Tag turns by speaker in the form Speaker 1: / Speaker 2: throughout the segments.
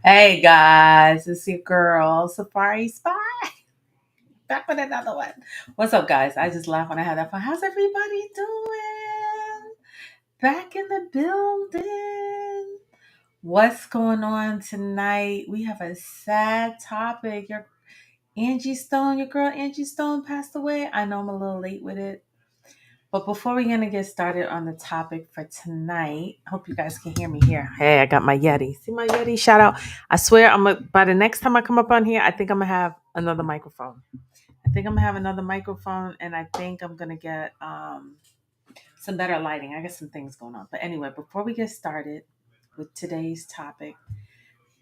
Speaker 1: Hey guys, it's your girl Safari Spy back with another one. What's up, guys? I just laughed when I had that fun. How's everybody doing? Back in the building. What's going on tonight? We have a sad topic. Your Angie Stone, your girl Angie Stone passed away. I know I'm a little late with it. But before we're gonna get started on the topic for tonight, I hope you guys can hear me here. Hey, I got my Yeti. See my Yeti? Shout out. I swear by the next time I come up on here, I think I'm gonna have another microphone. I think I'm gonna have another microphone and I think I'm gonna get some better lighting. I got some things going on. But anyway, before we get started with today's topic,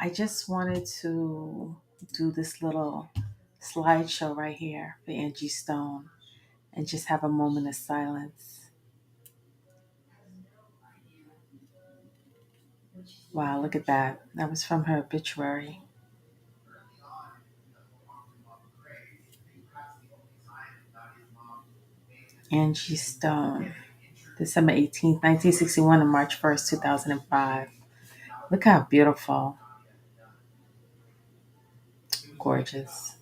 Speaker 1: I just wanted to do this little slideshow right here for Angie Stone and just have a moment of silence. Wow, look at that. That was from her obituary. Angie Stone, December 18th, 1961 to March 1st, 2005. Look how beautiful. Gorgeous.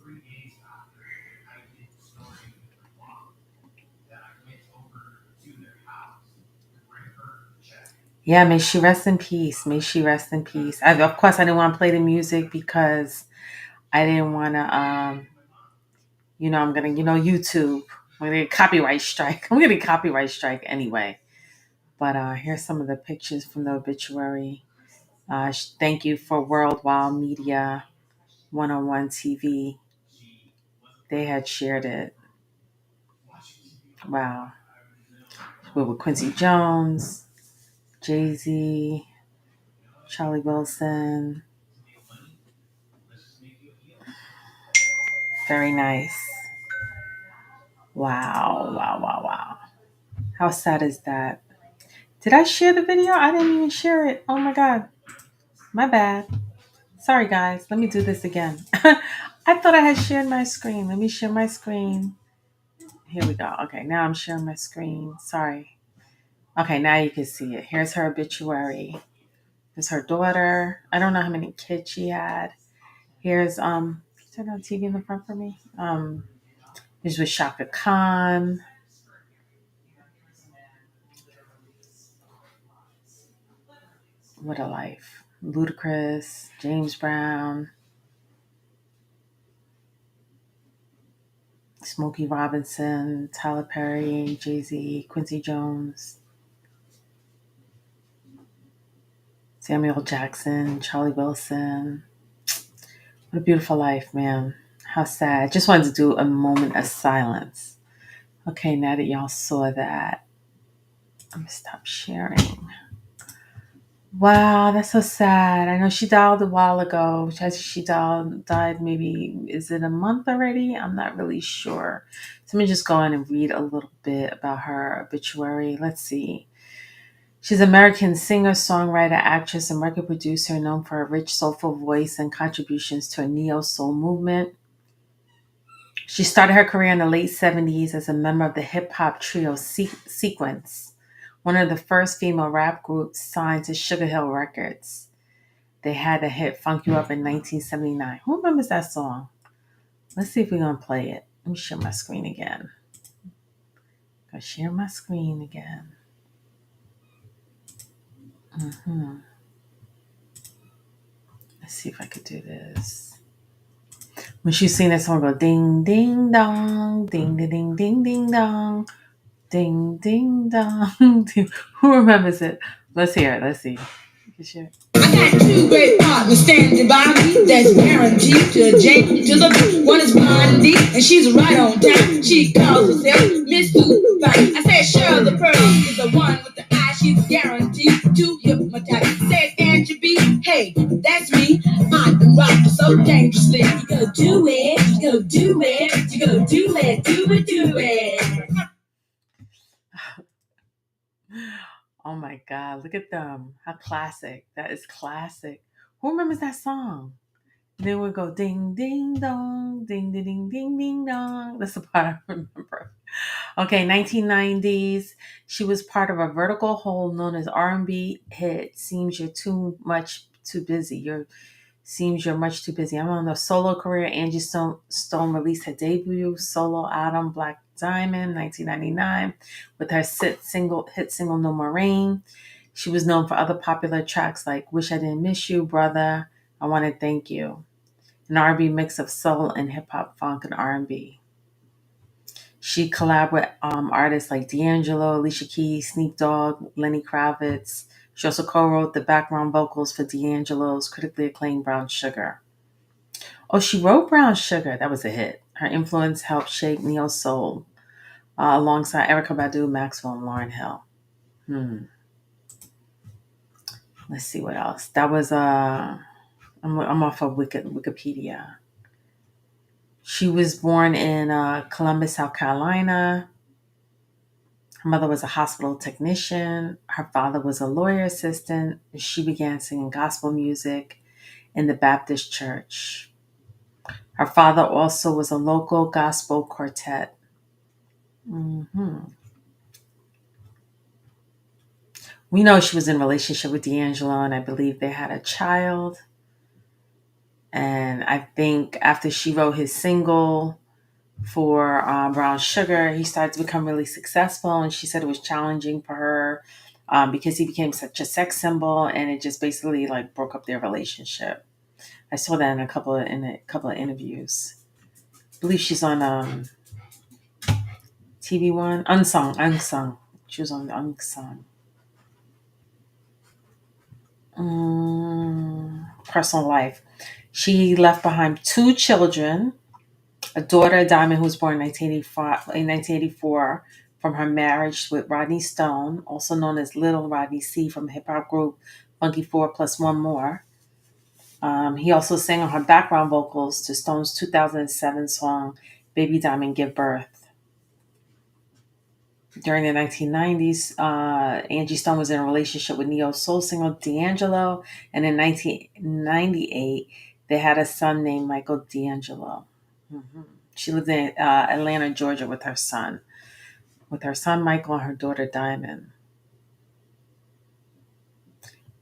Speaker 1: Yeah, may she rest in peace. May she rest in peace. Of course, I didn't want to play the music because I didn't want to, I'm going to, YouTube. I'm going to get a copyright strike. I'm going to get a copyright strike anyway. But here's some of the pictures from the obituary. Thank you for Worldwide Media 101 TV. They had shared it. Wow. We're with Quincy Jones, Jay-Z, Charlie Wilson. Very nice. Wow, wow, wow, wow. How sad is that? Did I share the video? I didn't even share it. Oh my God. My bad. Sorry, guys. Let me do this again. I thought I had shared my screen. Let me share my screen. Here we go. Okay, now I'm sharing my screen. Sorry. Okay, now you can see it. Here's her obituary. Here's her daughter. I don't know how many kids she had. Here's turn on TV in the front for me. Here's with Shaka Khan. What a life. Ludacris, James Brown, Smokey Robinson, Tyler Perry, Jay-Z, Quincy Jones, Samuel Jackson, Charlie Wilson. What a beautiful life, man. How sad. Just wanted to do a moment of silence. Okay, now that y'all saw that, I'm going to stop sharing. Wow, that's so sad. I know she died a while ago. She died maybe, is it a month already? I'm not really sure. So let me just go in and read a little bit about her obituary. Let's see. She's an American singer, songwriter, actress, and record producer known for her rich, soulful voice and contributions to a neo-soul movement. She started her career in the late 70s as a member of the hip-hop trio Sequence, one of the first female rap groups signed to Sugar Hill Records. They had the hit Funk You Up in 1979. Who remembers that song? Let's see if we're going to play it. Let me share my screen again. Go share my screen again. Let's see if I could do this. When she sing that song, go ding, ding, dong, ding, ding, ding, ding, ding, dong, ding, ding, dong. Who remembers it? Let's hear it. Let's see. Share.
Speaker 2: I got two great partners standing by me that's guaranteed to J to the B. One is Blondie, and she's right on time. She calls herself Miss Superfine. I said, Cheryl the Pearl is the one with the eye. She's guaranteed to hypnotize. Said Angie B, hey, that's me. I can rock you so dangerously. You go do it, you go do it, you go do it, do it, do it.
Speaker 1: Oh my God, look at them. How classic. That is classic. Who remembers that song? And then we go ding, ding, dong, ding, ding, ding, ding, ding, dong. That's the part I remember. Okay, 1990s. She was part of a vertical hole known as R&B hit Seems You're Too Much too busy. Seems you're much too busy. I'm on the solo career. Angie Stone released her debut solo album, Black Diamond, 1999, with her hit single No More Rain. She was known for other popular tracks like Wish I Didn't Miss You, Brother, I Want to Thank You, an R&B mix of soul and hip-hop, funk, and R&B. She collabed with artists like D'Angelo, Alicia Keys, Sneak Dogg, Lenny Kravitz. She also co-wrote the background vocals for D'Angelo's critically acclaimed Brown Sugar. Oh, she wrote Brown Sugar. That was a hit. Her influence helped shape neo soul alongside Erykah Badu, Maxwell, and Lauryn Hill. Let's see what else. That was I'm off of Wikipedia. She was born in Columbus, South Carolina. Her mother was a hospital technician. Her father was a lawyer assistant. She began singing gospel music in the Baptist church. Her father also was a local gospel quartet. We know she was in a relationship with D'Angelo, and I believe they had a child. And I think after she wrote his single for Brown Sugar, he started to become really successful. And she said it was challenging for her because he became such a sex symbol, and it just basically like broke up their relationship. I saw that in a couple of interviews. I believe she's on TV One, Unsung. She was on Unsung. Personal life. She left behind 2 children, a daughter, Diamond, who was born in 1984 from her marriage with Rodney Stone, also known as Little Rodney C from hip hop group Funky 4 plus One More. He also sang on her background vocals to Stone's 2007 song Baby Diamond Give Birth. During the 1990s, Angie Stone was in a relationship with neo soul singer D'Angelo, and in 1998, they had a son named Michael D'Angelo. She lived in Atlanta, Georgia, with her son Michael and her daughter Diamond.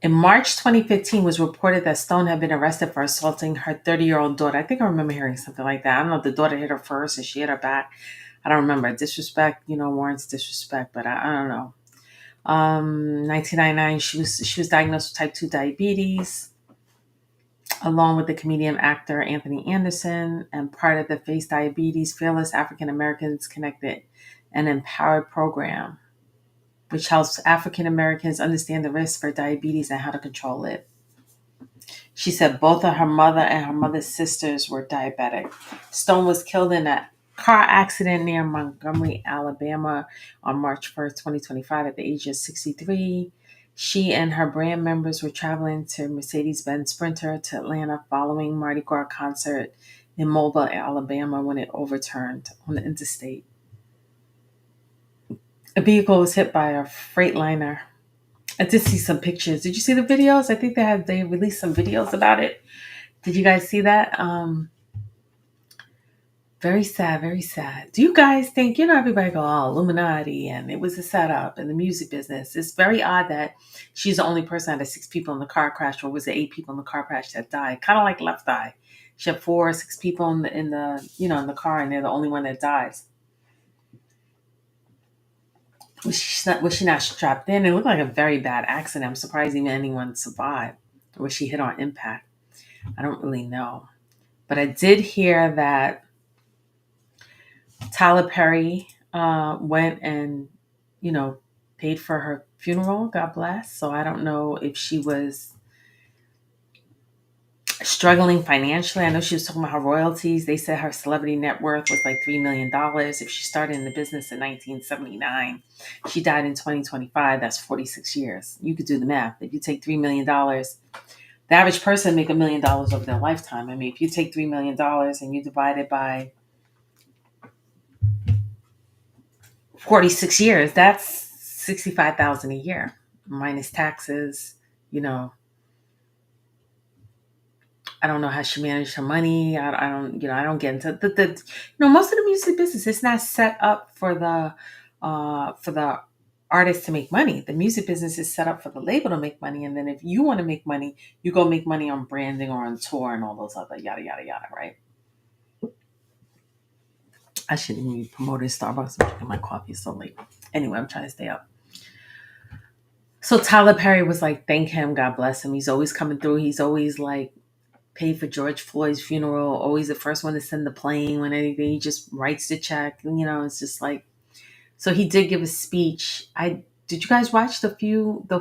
Speaker 1: In March 2015, it was reported that Stone had been arrested for assaulting her 30-year-old daughter. I think I remember hearing something like that. I don't know if the daughter hit her first and she hit her back. I don't remember. Disrespect, warrants disrespect, but I don't know. 1999, she was diagnosed with type 2 diabetes, along with the comedian actor Anthony Anderson, and part of the Face Diabetes Fearless African Americans Connected and Empowered program, which helps African Americans understand the risks for diabetes and how to control it. She said both of her mother and her mother's sisters were diabetic. Stone was killed in a car accident near Montgomery, Alabama on March 1st, 2025 at the age of 63. She and her band members were traveling to Mercedes-Benz Sprinter to Atlanta following Mardi Gras concert in Mobile, Alabama when it overturned on the interstate. A vehicle was hit by a Freightliner. I did see some pictures. Did you see the videos? I think they released some videos about it. Did you guys see that? Very sad, very sad. Do you guys think, everybody go, oh, Illuminati, and it was a setup in the music business. It's very odd that she's the only person out of 6 people in the car crash, or was it 8 people in the car crash that died? Kind of like Left Eye. She had 4 or 6 people in the car, and they're the only one that dies. Was she not strapped in? It looked like a very bad accident. I'm surprised even anyone survived. Or was she hit on impact? I don't really know. But I did hear that Tyler Perry went and, paid for her funeral. God bless. So I don't know if she was struggling financially. I know she was talking about her royalties. They said her celebrity net worth was like $3 million. If she started in the business in 1979, she died in 2025. That's 46 years. You could do the math. If you take $3 million, the average person make $1 million over their lifetime. I mean, if you take $3 million and you divide it by 46 years, that's $65,000 a year minus taxes. I don't know how she managed her money. I don't get into most of the music business. It's not set up for the artists to make money. The music business is set up for the label to make money. And then if you want to make money, you go make money on branding or on tour and all those other yada, yada, yada, right? I shouldn't even be promoting Starbucks. I'm drinking my coffee so late. Anyway, I'm trying to stay up. So Tyler Perry was like, thank him, God bless him. He's always coming through. He's always like paid for George Floyd's funeral, always the first one to send the plane when anything. He just writes the check. It's just like, so he did give a speech. Did you guys watch the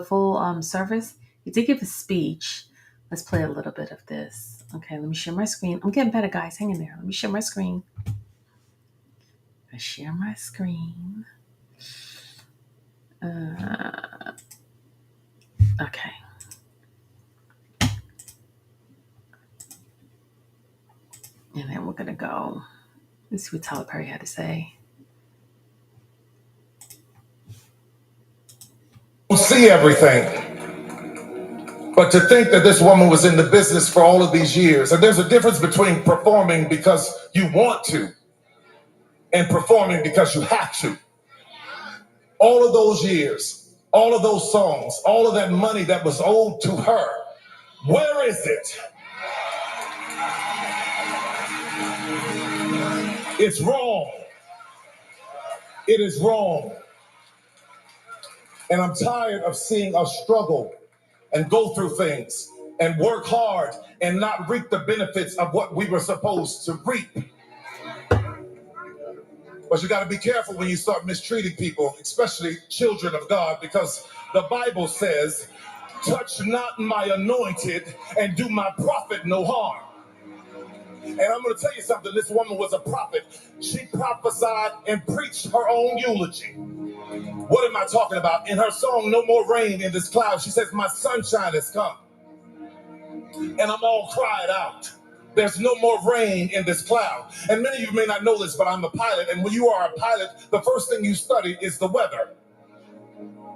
Speaker 1: full service? He did give a speech. Let's play a little bit of this. Okay, let me share my screen. I'm getting better, guys. Hang in there. Let me share my screen. I share my screen. Okay. And then we're gonna go. Let's see what Tyler Perry had to say.
Speaker 2: See everything, but to think that this woman was in the business for all of these years, and there's a difference between performing because you want to and performing because you have to. All of those years, all of those songs, all of that money that was owed to her, where is it? It's wrong. It is wrong. And I'm tired of seeing us struggle and go through things and work hard and not reap the benefits of what we were supposed to reap. But you got to be careful when you start mistreating people, especially children of God, because the Bible says, touch not my anointed and do my prophet no harm. And I'm going to tell you something. This woman was a prophet. She prophesied and preached her own eulogy. What am I talking about? In her song, No More Rain in This Cloud, she says, my sunshine has come and I'm all cried out. There's no more rain in this cloud. And many of you may not know this, but I'm a pilot. And when you are a pilot, the first thing you study is the weather.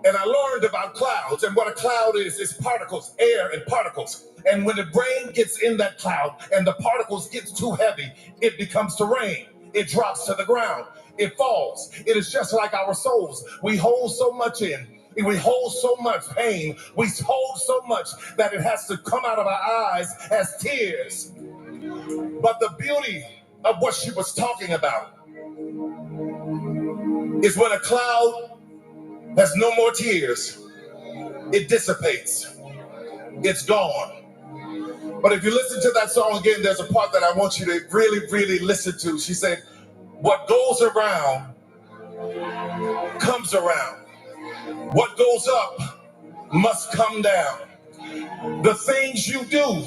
Speaker 2: And I learned about clouds, and what a cloud is particles, air and particles. And when the rain gets in that cloud and the particles get too heavy, it becomes to rain. It drops to the ground. It falls. It is just like our souls. We hold so much in. We hold so much pain. We hold so much that it has to come out of our eyes as tears. But the beauty of what she was talking about is when a cloud has no more tears, it dissipates. It's gone. But if you listen to that song again, there's a part that I want you to really, really listen to. She said, what goes around comes around. What goes up must come down. The things you do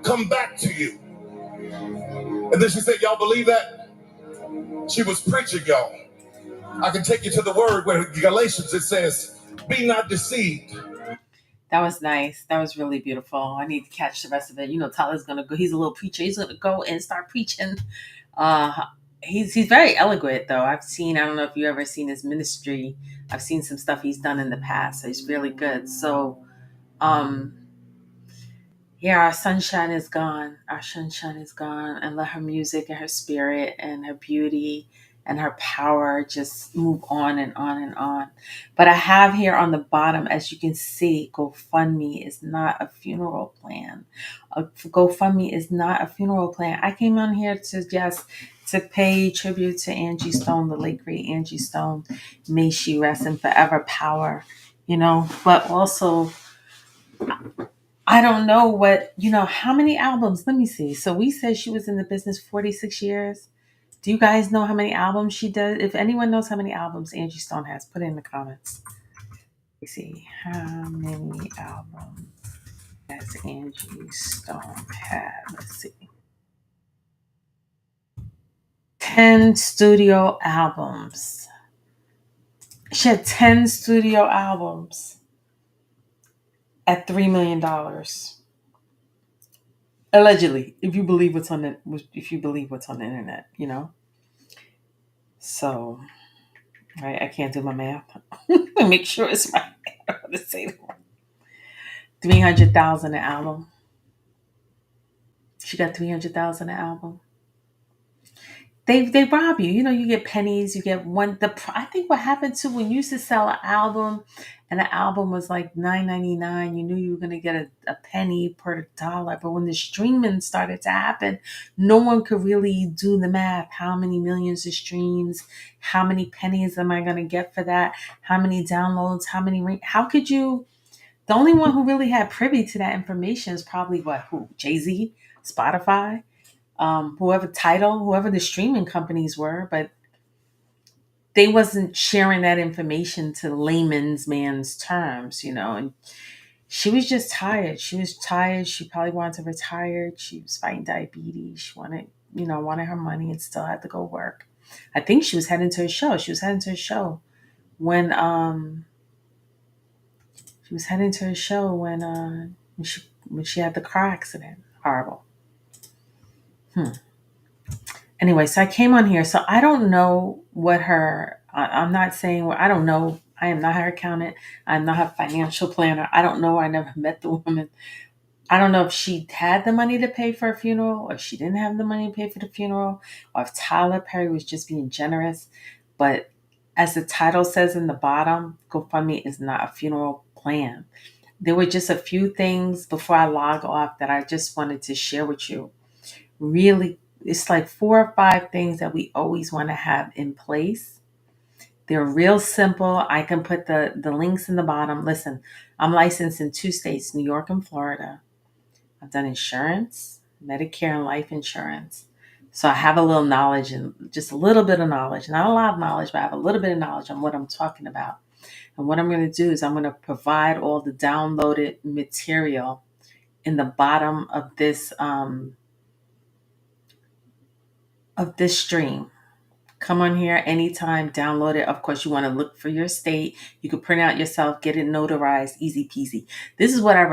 Speaker 2: come back to you. And then she said, y'all believe that? She was preaching, y'all. I can take you to the word where Galatians, it says, be not deceived.
Speaker 1: That was nice. That was really beautiful. I need to catch the rest of it. Tyler's gonna go. He's a little preacher. He's gonna go and start preaching. Uh, he's very eloquent though. I don't know if you ever seen his ministry. I've seen some stuff he's done in the past. So he's really good. So, um, yeah, our sunshine is gone. Our sunshine is gone, and let her music and her spirit and her beauty and her power just move on and on and on. But I have here on the bottom, as you can see, GoFundMe is not a funeral plan. GoFundMe is not a funeral plan. I came on here to pay tribute to Angie Stone, the late great Angie Stone. May she rest in forever power, but also I don't know how many albums. Let me see. So we said she was in the business 46 years. Do you guys know how many albums she does? If anyone knows how many albums Angie Stone has, put it in the comments. Let me see. How many albums has Angie Stone had? Let's see. 10 studio albums. She had 10 studio albums at $3 million. Allegedly, if you believe what's on the internet, So, right, I can't do my math. Make sure it's right. I want to say it wrong. 300,000 an album. She got 300,000 an album. they rob you. You know, you get pennies, you get one. I think what happened too when you used to sell an album, and the album was like $9.99. You knew you were gonna get a penny per dollar. But when the streaming started to happen, no one could really do the math. How many millions of streams? How many pennies am I gonna get for that? How many downloads? How many? How could you? The only one who really had privy to that information is probably what? Who? Jay-Z, Spotify, whoever the streaming companies were, but they wasn't sharing that information to layman's man's terms, you know. And she was just tired. She was tired. She probably wanted to retire. She was fighting diabetes. She wanted her money and still had to go work. I think she was heading to a show. She was heading to a show when when she had the car accident. Horrible. Hmm. Anyway, so I came on here. So I don't know what I'm not saying, I don't know. I am not her accountant. I'm not her financial planner. I don't know. I never met the woman. I don't know if she had the money to pay for a funeral or she didn't have the money to pay for the funeral or if Tyler Perry was just being generous. But as the title says in the bottom, GoFundMe is not a funeral plan. There were just a few things before I log off that I just wanted to share with you. Really, it's like 4 or 5 things that we always want to have in place. They're real simple. I can put the links in the bottom. Listen, I'm licensed in 2 states, New York and Florida. I've done insurance, Medicare and life insurance. So I have a little knowledge and just a little bit of knowledge, not a lot of knowledge, but I have a little bit of knowledge on what I'm talking about. And what I'm going to do is I'm going to provide all the downloaded material in the bottom of this stream. Come on here anytime, download it. Of course, you want to look for your state. You can print out yourself, get it notarized, easy peasy. This is what I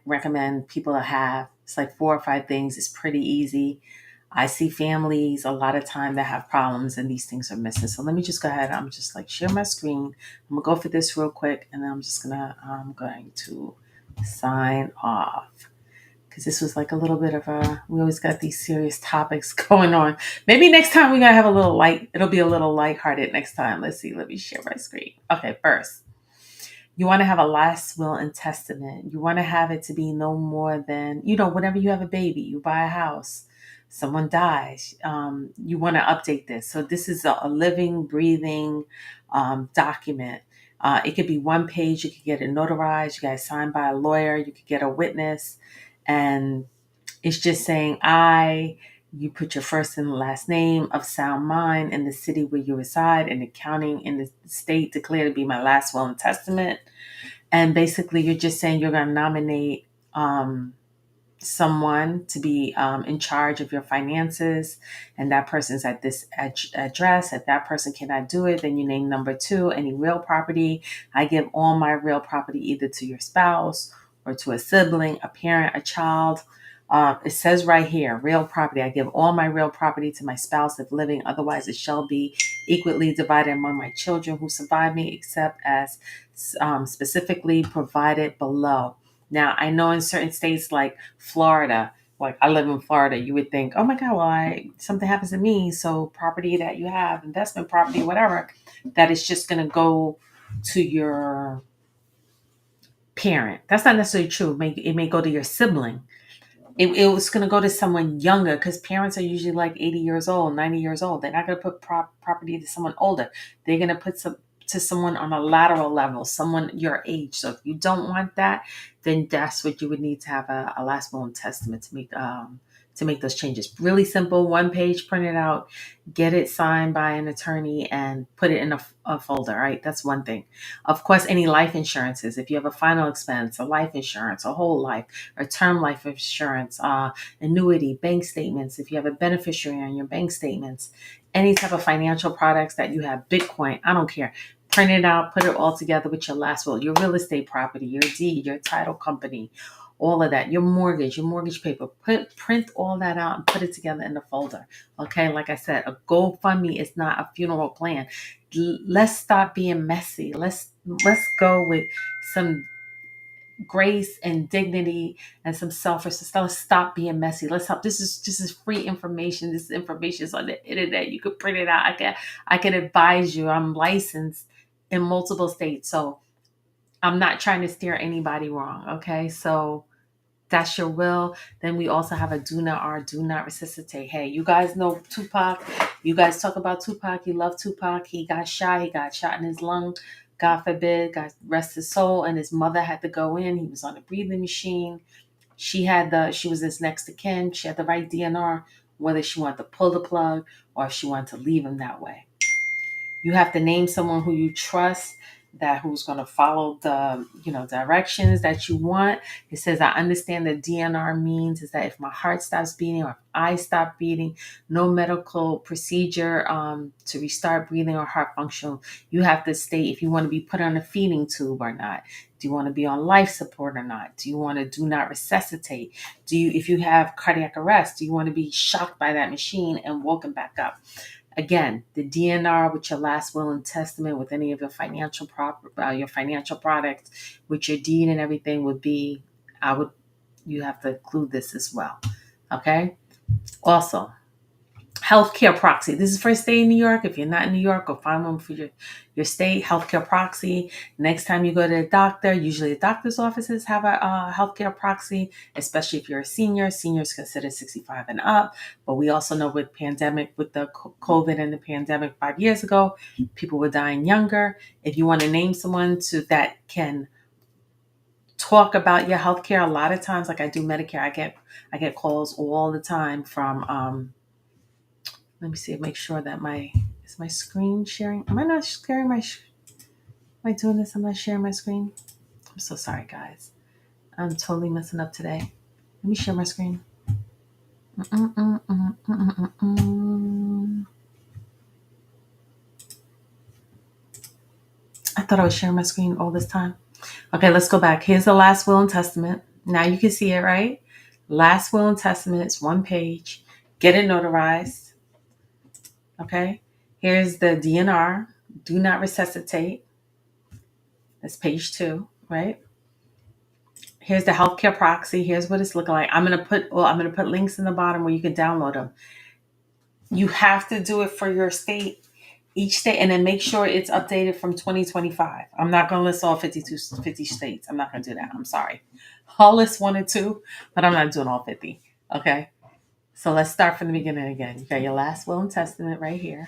Speaker 1: recommend people to have. It's like 4 or 5 things. It's pretty easy. I see families a lot of time that have problems and these things are missing. So let me just go ahead. I'm just like share my screen. I'm gonna go for this real quick, and then I'm going to sign off because this was like a little bit of we always got these serious topics going on. Maybe next time we're going to have a little light. It'll be a little lighthearted next time. Let's see. Let me share my screen. Okay, first, you want to have a last will and testament. You want to have it to be no more than, whenever you have a baby, you buy a house, someone dies, you want to update this. So this is a living, breathing document. It could be one page. You could get it notarized. You guys signed by a lawyer. You could get a witness. And it's just saying, you put your first and last name of sound mind in the city where you reside and the county in the state declare to be my last will and testament. And basically you're just saying you're going to nominate someone to be in charge of your finances, and that person's at this address. If that person cannot do it, then you name number 2, any real property. I give all my real property either to your spouse or to a sibling, a parent, a child. It says right here, real property. I give all my real property to my spouse if living, otherwise it shall be equally divided among my children who survive me, except as specifically provided below. Now, I know in certain states like Florida, like I live in Florida, you would think, oh my God, well, something happens to me. So property that you have, investment property, whatever, that is just going to go to your parent. That's not necessarily true. It may go to your sibling. It was going to go to someone younger because parents are usually like 80 years old, 90 years old. They're not going to put property to someone older. They're going to put to someone on a lateral level, someone your age. So if you don't want that, then that's what you would need to have a last will and testament to make those changes. Really simple, one page, print it out, get it signed by an attorney, and put it in a folder. Right, that's one thing. Of course, any life insurances. If you have a final expense, a life insurance, a whole life, or term life insurance, annuity, bank statements. If you have a beneficiary on your bank statements, any type of financial products that you have, Bitcoin, I don't care. Print it out, put it all together with your last will, your real estate property, your deed, your title company, all of that, your mortgage paper. Print all that out and put it together in the folder. Okay, like I said, a GoFundMe is not a funeral plan. Let's stop being messy. Let's go with some grace and dignity and some self-respect. Let's stop being messy. Let's help. This is free information. This information is on the internet. You could print it out. I can advise you. I'm licensed in multiple states, so I'm not trying to steer anybody wrong. Okay, so that's your will. Then we also have a do not resuscitate. Hey, you guys know Tupac. You guys talk about Tupac. You love Tupac. He got shot. He got shot in his lung. God forbid. God rest his soul. And his mother had to go in. He was on a breathing machine. She was his next of kin. She had the right DNR, whether she wanted to pull the plug or if she wanted to leave him that way. You have to name someone who you trust, that who's going to follow the directions that you want. It says, I understand that DNR means is that if my heart stops beating or if I stop beating, no medical procedure to restart breathing or heart function. You have to state if you want to be put on a feeding tube or not. Do you want to be on life support or not? Do you want to do not resuscitate? If you have cardiac arrest, do you want to be shocked by that machine and woken back up? Again, the DNR with your last will and testament, with any of your financial products, with your deed and everything would be, you have to include this as well. Okay. Also, healthcare proxy. This is for a state in New York. If you're not in New York, go find one for your state. Healthcare proxy. Next time you go to the doctor, usually the doctor's offices have a healthcare proxy, especially if you're a senior. Seniors considered 65 and up. But we also know with the COVID and the pandemic 5 years ago, people were dying younger. If you want to name someone that can talk about your healthcare, a lot of times, like I do Medicare, I get calls all the time from let me see, make sure that is my screen sharing? Am I not sharing am I doing this? I'm not sharing my screen. I'm so sorry, guys. I'm totally messing up today. Let me share my screen. I thought I was sharing my screen all this time. Okay, let's go back. Here's the last will and testament. Now you can see it, right? Last will and testament. It's one page. Get it notarized. Okay. Here's the DNR. Do not resuscitate. That's page 2, right? Here's the healthcare proxy. Here's what it's looking like. I'm gonna put links in the bottom where you can download them. You have to do it for your state, each state, and then make sure it's updated from 2025. I'm not gonna list all 50 states. I'm not gonna do that. I'm sorry. I'll list 1 or 2, but I'm not doing all 50. Okay. So let's start from the beginning again. You got your last will and testament right here.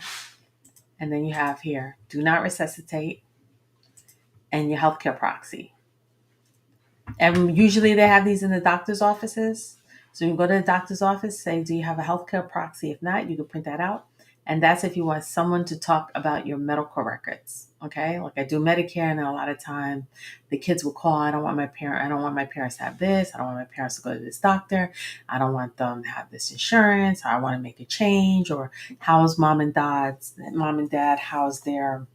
Speaker 1: And then you have here, do not resuscitate, and your healthcare proxy. And usually they have these in the doctor's offices. So you can go to the doctor's office, say, do you have a healthcare proxy? If not, you can print that out. And that's if you want someone to talk about your medical records. Okay. Like I do Medicare, and a lot of time the kids will call, I don't want my parents to have this. I don't want my parents to go to this doctor. I don't want them to have this insurance. I want to make a change. Or how's mom and dad, how's their,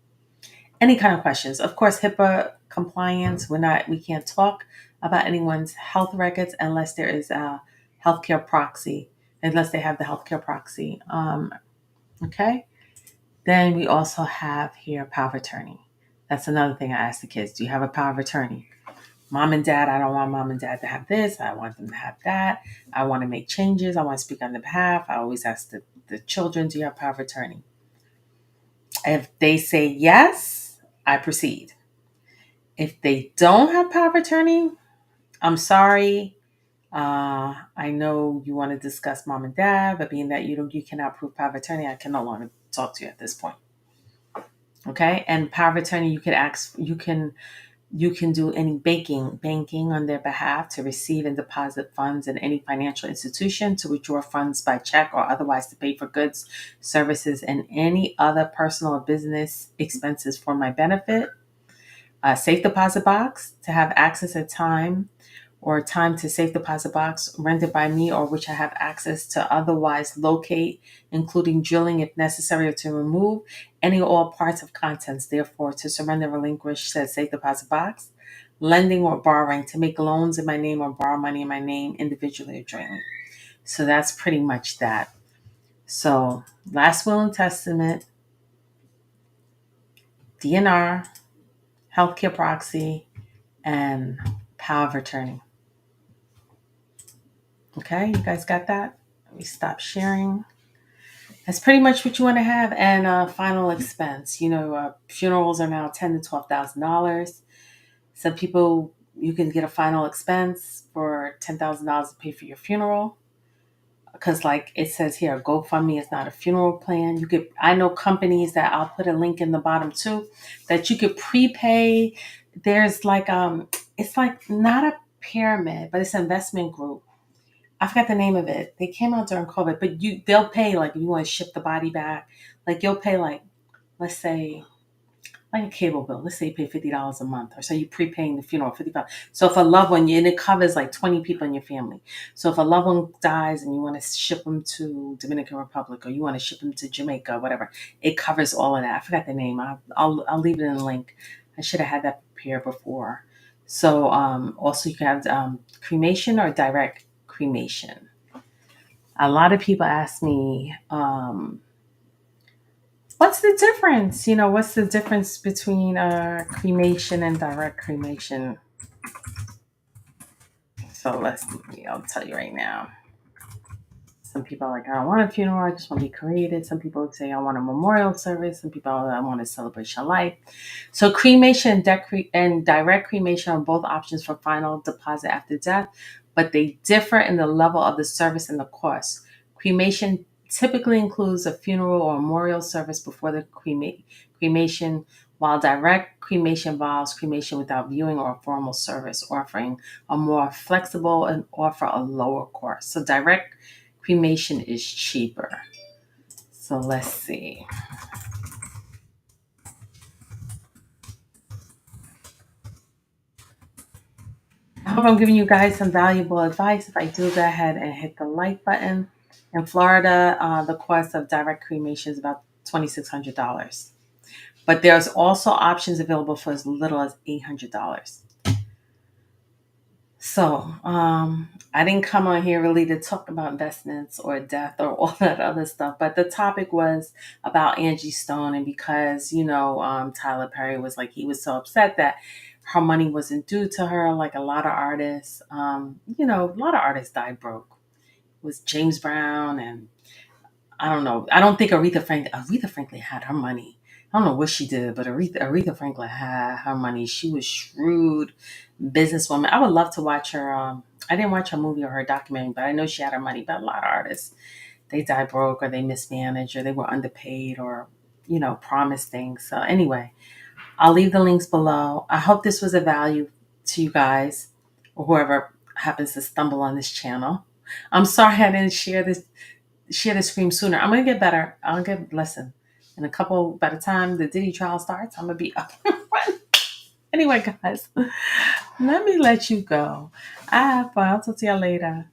Speaker 1: any kind of questions. Of course, HIPAA compliance, we can't talk about anyone's health records unless there is a healthcare proxy, unless they have the healthcare proxy. Okay. Then we also have here power of attorney. That's another thing I ask the kids. Do you have a power of attorney? Mom and dad, I don't want mom and dad to have this. I want them to have that. I want to make changes. I want to speak on their behalf. I always ask the children, do you have power of attorney? If they say yes, I proceed. If they don't have power of attorney, I'm sorry. I know you want to discuss mom and dad, but being that you cannot prove power of attorney, I can no longer talk to you at this point. Okay, and power of attorney, you can do any banking on their behalf to receive and deposit funds in any financial institution, to withdraw funds by check or otherwise to pay for goods, services, and any other personal or business expenses for my benefit. A safe deposit box, to have access at time to safe deposit box rented by me or which I have access to otherwise locate, including drilling if necessary, or to remove any or all parts of contents, therefore to surrender, relinquish said safe deposit box. Lending or borrowing, to make loans in my name or borrow money in my name individually or jointly. So that's pretty much that. So last will and testament, DNR, healthcare proxy, and Power of Attorney. Okay, you guys got that? Let me stop sharing. That's pretty much what you want to have. And final expense. Funerals are now $10,000 to $12,000. Some people, you can get a final expense for $10,000 to pay for your funeral. Because, like it says here, GoFundMe is not a funeral plan. I know companies that I'll put a link in the bottom too, that you could prepay. There's like it's like not a pyramid, but it's an investment group. I forgot the name of it. They came out during COVID, but they'll pay, like, if you want to ship the body back, like you'll pay, like, let's say, like a cable bill. Let's say you pay $50 a month, or so you prepaying the funeral $55. So if a loved one, and it covers like 20 people in your family. So if a loved one dies and you want to ship them to Dominican Republic, or you want to ship them to Jamaica, whatever, it covers all of that. I forgot the name. I'll leave it in the link. I should have had that prepared before. So also you can have cremation or direct cremation. A lot of people ask me, what's the difference? What's the difference between cremation and direct cremation? So I'll tell you right now. Some people are like, I don't want a funeral, I just want to be cremated. Some people say, I want a memorial service. Some people, I want a celebration of life. So cremation and direct cremation are both options for final deposit after death, but they differ in the level of the service and the cost. Cremation typically includes a funeral or memorial service before the cremation, while direct cremation involves cremation without viewing or a formal service, offering a more flexible and offer a lower cost. So direct cremation is cheaper. So let's see. I hope I'm giving you guys some valuable advice. If I do, go ahead and hit the like button. In Florida, the cost of direct cremation is about $2,600. But there's also options available for as little as $800. So I didn't come on here really to talk about investments or death or all that other stuff, but the topic was about Angie Stone. And because, Tyler Perry was like, he was so upset that her money wasn't due to her, like a lot of artists, a lot of artists died broke. It was James Brown, and I don't know. I don't think Aretha Franklin had her money. I don't know what she did, but Aretha Franklin had her money. She was shrewd businesswoman. I would love to watch her. I didn't watch her movie or her documentary, but I know she had her money. But a lot of artists, they died broke, or they mismanaged, or they were underpaid, or promised things. So anyway, I'll leave the links below. I hope this was of value to you guys, or whoever happens to stumble on this channel. I'm sorry I didn't share the scream sooner. I'm gonna get better. Listen. In a couple, by the time the Diddy trial starts, I'm gonna be up. Anyway, guys, let me let you go. I have fun. I'll talk to y'all later.